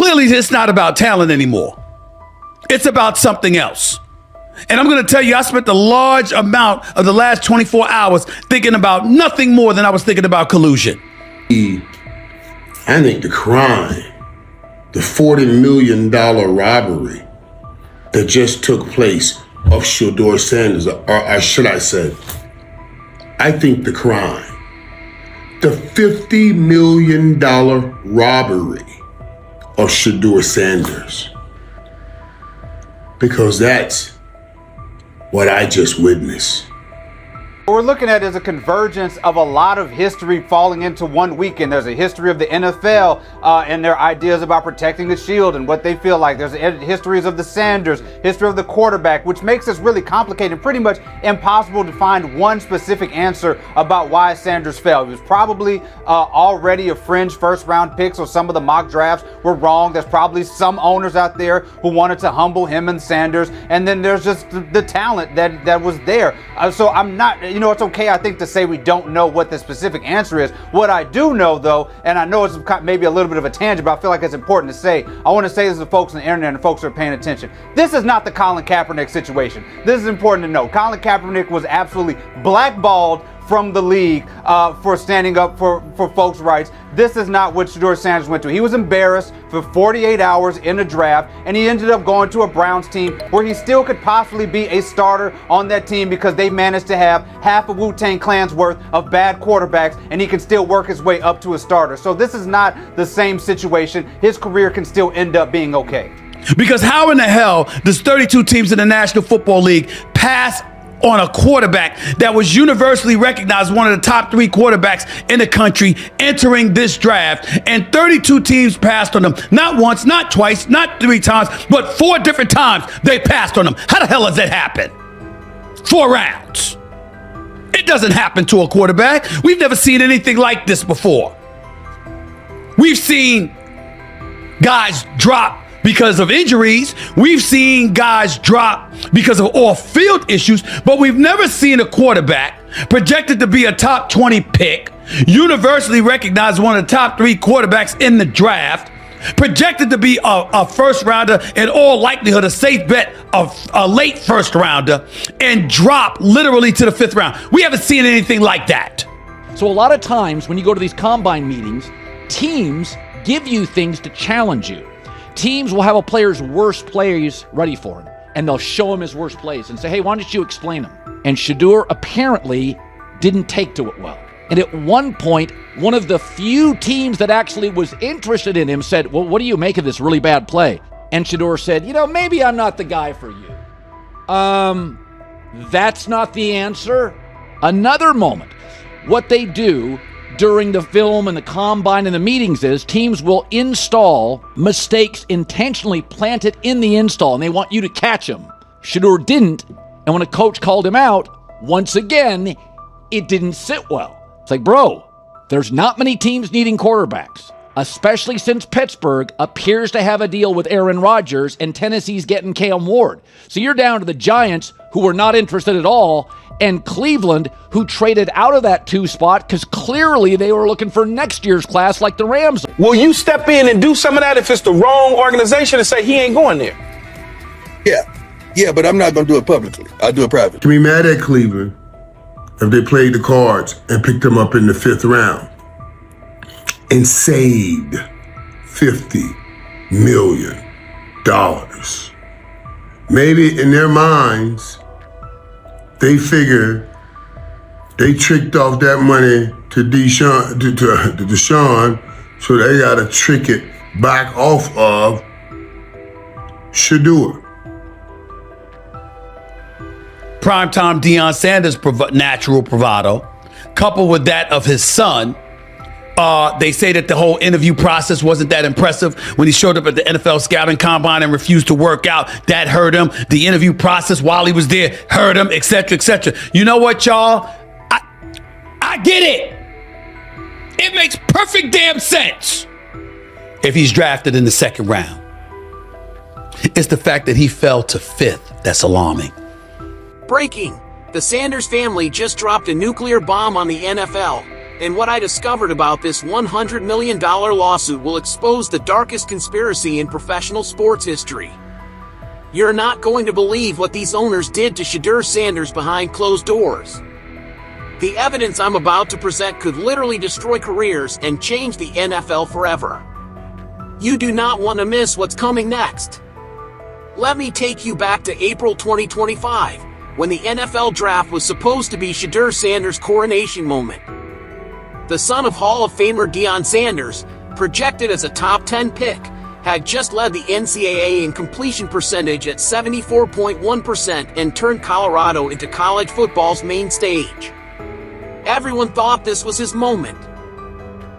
Clearly, it's not about talent anymore. It's about something else. And I'm going to tell you, I spent a large amount of the last 24 hours thinking about nothing more than I was thinking about collusion. I think the crime, the $40 million robbery that just took place of Shedeur Sanders, or should I say, I think the crime, the $50 million robbery of Shedeur Sanders, because that's what I just witnessed. What we're looking at is a convergence of a lot of history falling into one weekend. There's a history of the NFL and their ideas about protecting the shield and what they feel like. There's histories of the Sanders, history of the quarterback, which makes this really complicated and pretty much impossible to find one specific answer about why Sanders fell. He was probably already a fringe first-round pick, so some of the mock drafts were wrong. There's probably some owners out there who wanted to humble him and Sanders, and then there's just the talent that was there. So I'm not... it's okay, I think, to say we don't know what the specific answer is. What I do know, though, and I know it's maybe a little bit of a tangent, but I feel like it's important to say, I want to say this to folks on the internet and folks who are paying attention. This is not the Colin Kaepernick situation. This is important to know. Colin Kaepernick was absolutely blackballed from the league for standing up for folks' rights. This is not what Shedeur Sanders went to. He was embarrassed for 48 hours in a draft, and he ended up going to a Browns team where he still could possibly be a starter on that team because they managed to have half of Wu-Tang Clan's worth of bad quarterbacks, and he can still work his way up to a starter. So this is not the same situation. His career can still end up being okay. Because how in the hell does 32 teams in the National Football League pass on a quarterback that was universally recognized as one of the top 3 quarterbacks in the country entering this draft, and 32 teams passed on him? Not once, not twice, not 3 times, but 4 different times they passed on him. How the hell does that happen? 4 rounds. It doesn't happen to a quarterback. We've never seen anything like this before. We've seen guys drop because of injuries. We've seen guys drop because of off-field issues, but we've never seen a quarterback projected to be a top 20 pick, universally recognized one of the top 3 quarterbacks in the draft, projected to be a first rounder, in all likelihood a safe bet of a late first rounder, and drop literally to the 5th round. We haven't seen anything like that. So a lot of times when you go to these combine meetings, teams give you things to challenge you. Teams will have a player's worst plays ready for him, and they'll show him his worst plays and say, hey, why don't you explain them? And Shedeur apparently didn't take to it well. And at one point, one of the few teams that actually was interested in him said, well, what do you make of this really bad play? And Shedeur said, maybe I'm not the guy for you. That's not the answer. Another moment. What they do during the film and the combine and the meetings is teams will install mistakes intentionally planted in the install, and they want you to catch them. Shedeur didn't, and when a coach called him out, once again, it didn't sit well. It's like, bro, there's not many teams needing quarterbacks, especially since Pittsburgh appears to have a deal with Aaron Rodgers and Tennessee's getting Cam Ward. So you're down to the Giants, who were not interested at all, and Cleveland, who traded out of that 2 spot because clearly they were looking for next year's class like the Rams. Will you step in and do some of that if it's the wrong organization and say he ain't going there? Yeah, but I'm not going to do it publicly. I'll do it privately. To be mad at Cleveland if they played the cards and picked them up in the 5th round and saved $50 million. Maybe in their minds, they figure they tricked off that money to Deshaun, so they got to trick it back off of Shedeur. Primetime Deion Sanders' natural bravado, coupled with that of his son. They say that the whole interview process wasn't that impressive when he showed up at the NFL scouting combine and refused to work out. That hurt him. The interview process while he was there hurt him, etc., etc. You know what, y'all? I get it. It makes perfect damn sense if he's drafted in the 2nd round. It's the fact that he fell to 5th that's alarming. Breaking. The Sanders family just dropped a nuclear bomb on the NFL. And what I discovered about this $100 million lawsuit will expose the darkest conspiracy in professional sports history. You're not going to believe what these owners did to Shedeur Sanders behind closed doors. The evidence I'm about to present could literally destroy careers and change the NFL forever. You do not want to miss what's coming next. Let me take you back to April 2025, when the NFL draft was supposed to be Shedeur Sanders' coronation moment. The son of Hall of Famer Deion Sanders, projected as a top 10 pick, had just led the NCAA in completion percentage at 74.1% and turned Colorado into college football's main stage. Everyone thought this was his moment.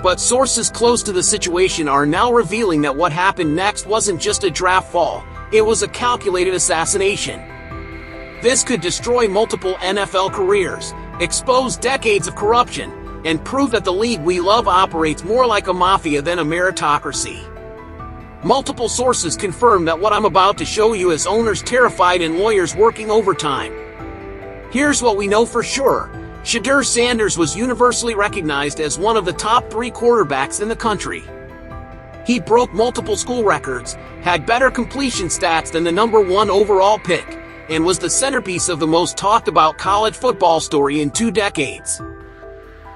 But sources close to the situation are now revealing that what happened next wasn't just a draft fall, it was a calculated assassination. This could destroy multiple NFL careers, expose decades of corruption, and prove that the league we love operates more like a mafia than a meritocracy. Multiple sources confirm that what I'm about to show you has owners terrified and lawyers working overtime. Here's what we know for sure. Shedeur Sanders was universally recognized as one of the top 3 quarterbacks in the country. He broke multiple school records, had better completion stats than the number 1 overall pick, and was the centerpiece of the most talked about college football story in 2 decades.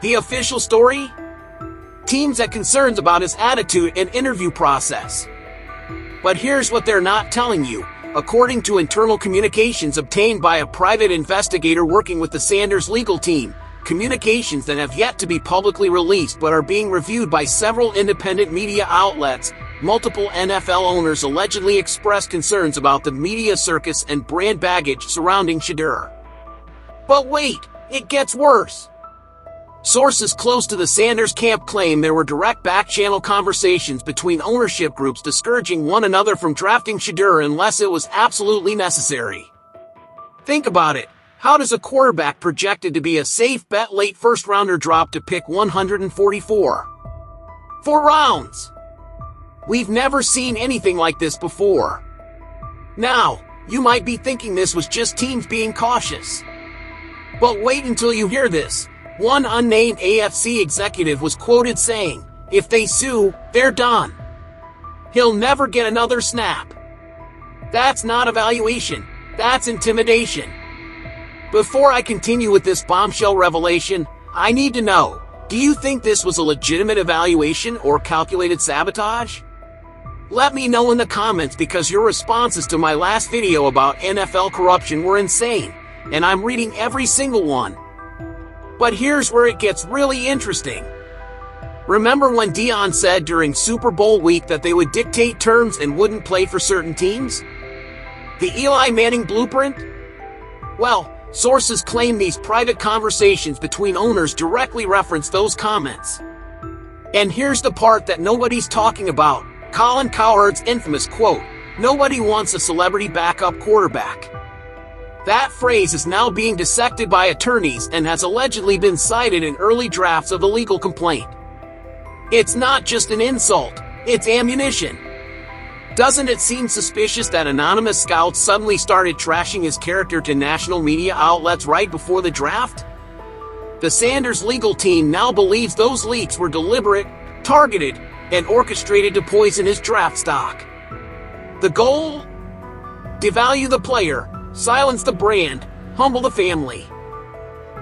The official story? Teams had concerns about his attitude and interview process. But here's what they're not telling you. According to internal communications obtained by a private investigator working with the Sanders legal team, communications that have yet to be publicly released but are being reviewed by several independent media outlets, multiple NFL owners allegedly expressed concerns about the media circus and brand baggage surrounding Shedeur. But wait, it gets worse. Sources close to the Sanders camp claim there were direct back-channel conversations between ownership groups discouraging one another from drafting Shedeur unless it was absolutely necessary. Think about it. How does a quarterback projected to be a safe bet late first-rounder drop to pick 144? 4 rounds! We've never seen anything like this before. Now, you might be thinking this was just teams being cautious. But wait until you hear this. One unnamed AFC executive was quoted saying, "If they sue, they're done. He'll never get another snap." That's not evaluation, that's intimidation. Before I continue with this bombshell revelation, I need to know, do you think this was a legitimate evaluation or calculated sabotage? Let me know in the comments because your responses to my last video about NFL corruption were insane, and I'm reading every single one. But here's where it gets really interesting. Remember when Deion said during Super Bowl week that they would dictate terms and wouldn't play for certain teams? The Eli Manning blueprint? Well, sources claim these private conversations between owners directly reference those comments. And here's the part that nobody's talking about. Colin Cowherd's infamous quote, "Nobody wants a celebrity backup quarterback." That phrase is now being dissected by attorneys and has allegedly been cited in early drafts of the legal complaint. It's not just an insult, it's ammunition. Doesn't it seem suspicious that anonymous scouts suddenly started trashing his character to national media outlets right before the draft? The Sanders legal team now believes those leaks were deliberate, targeted, and orchestrated to poison his draft stock. The goal? Devalue the player, silence the brand, humble the family.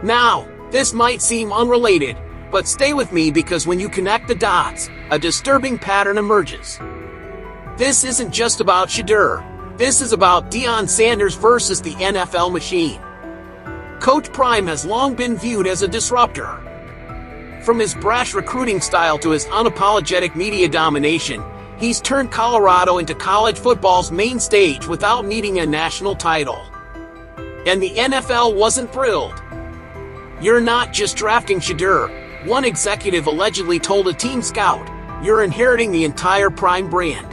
Now, this might seem unrelated, but stay with me because when you connect the dots, a disturbing pattern emerges. This isn't just about Shedeur. This is about Deion Sanders versus the NFL machine. Coach Prime has long been viewed as a disruptor. From his brash recruiting style to his unapologetic media domination, he's turned Colorado into college football's main stage without needing a national title. And the NFL wasn't thrilled. "You're not just drafting Shedeur," one executive allegedly told a team scout, "you're inheriting the entire Prime brand."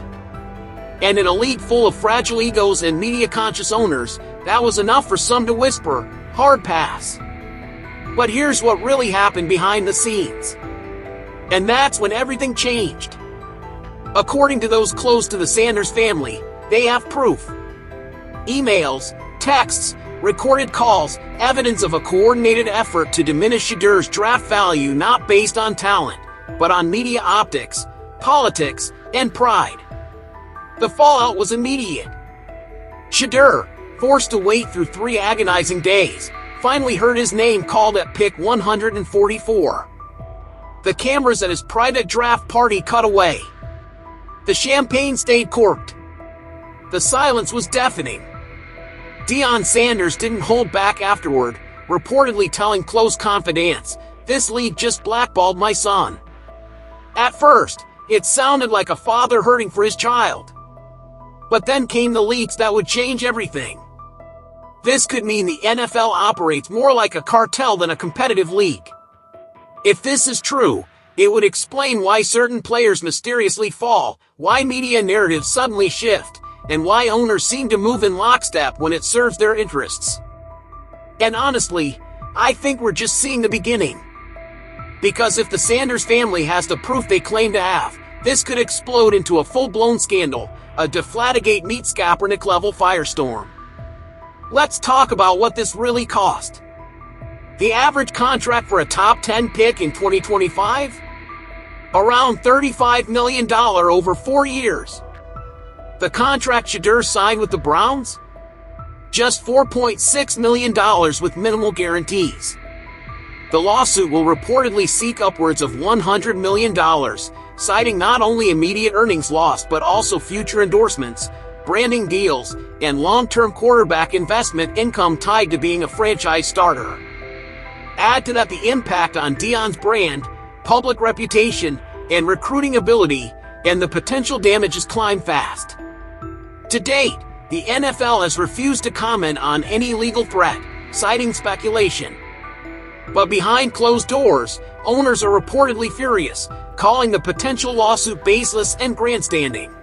And in a league full of fragile egos and media-conscious owners, that was enough for some to whisper, "Hard pass." But here's what really happened behind the scenes. And that's when everything changed. According to those close to the Sanders family, they have proof. Emails, texts, recorded calls, evidence of a coordinated effort to diminish Shedeur's draft value not based on talent, but on media optics, politics, and pride. The fallout was immediate. Shedeur, forced to wait through 3 agonizing days, finally heard his name called at pick 144. The cameras at his private draft party cut away. The champagne stayed corked. The silence was deafening. Deion Sanders didn't hold back afterward, reportedly telling close confidants, "This league just blackballed my son." At first, it sounded like a father hurting for his child. But then came the leaks that would change everything. This could mean the NFL operates more like a cartel than a competitive league. If this is true, it would explain why certain players mysteriously fall, why media narratives suddenly shift, and why owners seem to move in lockstep when it serves their interests. And honestly, I think we're just seeing the beginning. Because if the Sanders family has the proof they claim to have, this could explode into a full-blown scandal, a Deflategate meets Kaepernick-level firestorm. Let's talk about what this really cost. The average contract for a top 10 pick in 2025? Around $35 million over 4 years. The contract Shedeur signed with the Browns? Just $4.6 million with minimal guarantees. The lawsuit will reportedly seek upwards of $100 million, citing not only immediate earnings lost but also future endorsements, branding deals, and long-term quarterback investment income tied to being a franchise starter. Add to that the impact on Deion's brand, public reputation, and recruiting ability, and the potential damages climb fast. To date, the NFL has refused to comment on any legal threat, citing speculation. But behind closed doors, owners are reportedly furious, calling the potential lawsuit baseless and grandstanding.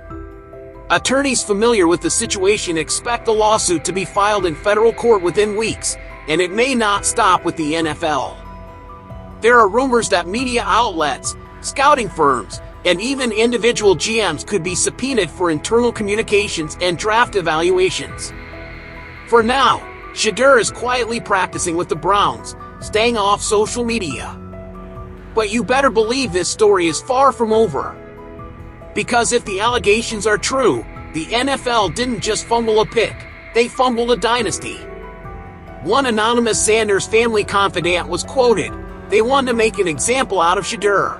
Attorneys familiar with the situation expect the lawsuit to be filed in federal court within weeks, and it may not stop with the NFL. There are rumors that media outlets, scouting firms, and even individual GMs could be subpoenaed for internal communications and draft evaluations. For now, Shedeur is quietly practicing with the Browns, staying off social media. But you better believe this story is far from over. Because if the allegations are true, the NFL didn't just fumble a pick, they fumbled a dynasty. One anonymous Sanders family confidant was quoted, "They wanted to make an example out of Shedeur.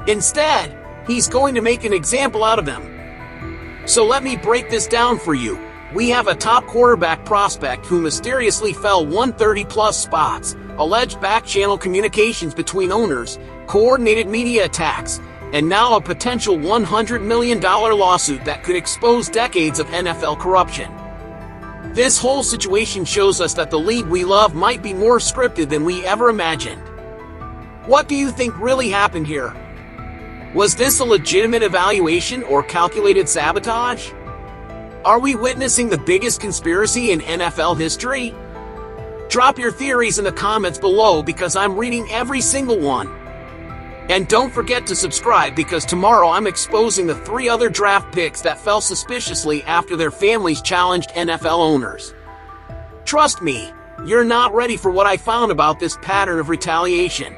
Instead, he's going to make an example out of them." So let me break this down for you. We have a top quarterback prospect who mysteriously fell 130-plus spots, alleged back-channel communications between owners, coordinated media attacks, and now a potential $100 million lawsuit that could expose decades of NFL corruption. This whole situation shows us that the league we love might be more scripted than we ever imagined. What do you think really happened here? Was this a legitimate evaluation or calculated sabotage? Are we witnessing the biggest conspiracy in NFL history? Drop your theories in the comments below because I'm reading every single one. And don't forget to subscribe because tomorrow I'm exposing the 3 other draft picks that fell suspiciously after their families challenged NFL owners. Trust me, you're not ready for what I found about this pattern of retaliation.